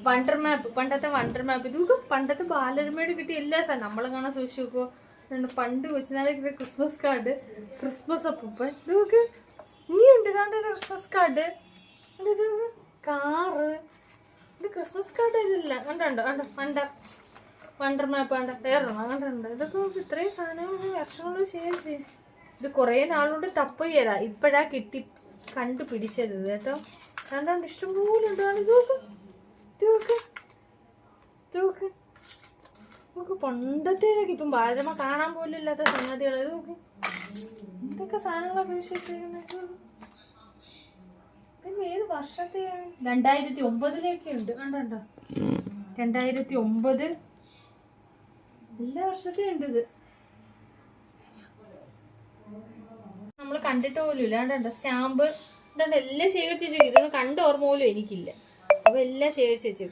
Wonder മാപ്പ്, പണ്ടത്തെ wonder മാപ്പ്. ഇതൊക്കെ പണ്ടത്തെ ബാലരമയോട് കിട്ടിയ എല്ലാ സാധനം നമ്മളെ കാണാൻ സൂക്ഷിച്ചു നോക്കുമോ. പണ്ട് കൊച്ചുനാളെ കിട്ടിയ ക്രിസ്മസ് കാർഡ്, ക്രിസ്മസ് അപ്പൂപ്പൻ. ഇതൊക്കെ ഇനിയുണ്ട്. ഇതാണ്ട് ക്രിസ്മസ് കാർഡ്, ഇത് കാറ്, ഇത് ക്രിസ്മസ് കാർഡ്. ഇതില്ല കണ്ടോ വണ്ടർ മാപ്പ് കണ്ട വേറൊരെണ്ണം കണ്ടുണ്ട്. ഇതൊക്കെ ഇത്രയും സാധനങ്ങൾ വർഷങ്ങൾ ശേഷിച്ച്. ഇത് കുറേ നാളുകൊണ്ട് തപ്പുകയല്ല, ഇപ്പോഴാ കിട്ടി കണ്ടുപിടിച്ചത് കേട്ടോ. കണ്ടോണ്ട് ഇഷ്ടംപോലെ ഉണ്ടാണ്. നമുക്ക് പണ്ടത്തേക്ക് ഇപ്പം ബാലരമ കാണാൻ പോലും ഇല്ലാത്ത സംഗതികൾ. നോക്ക് എന്തൊക്കെ സാധനങ്ങളാണ് സൂക്ഷിച്ചിരിക്കുന്നത്. ഏത് വർഷത്തെയാണ്? 2009 ഉണ്ട്. കണ്ടോ 2009 എല്ലാ വർഷത്തെയും ഉണ്ട്. ഇത് നമ്മൾ കണ്ടിട്ട് പോലും ഇല്ല. കണ്ടോ സ്റ്റാമ്പ് എല്ലാം ശേഖരിച്ച് വെച്ചിരിക്കുന്നു. കണ്ട ഓർമ്മ പോലും എനിക്കില്ല. അപ്പൊ എല്ലാം ശേഖരിച്ച് വെച്ചു.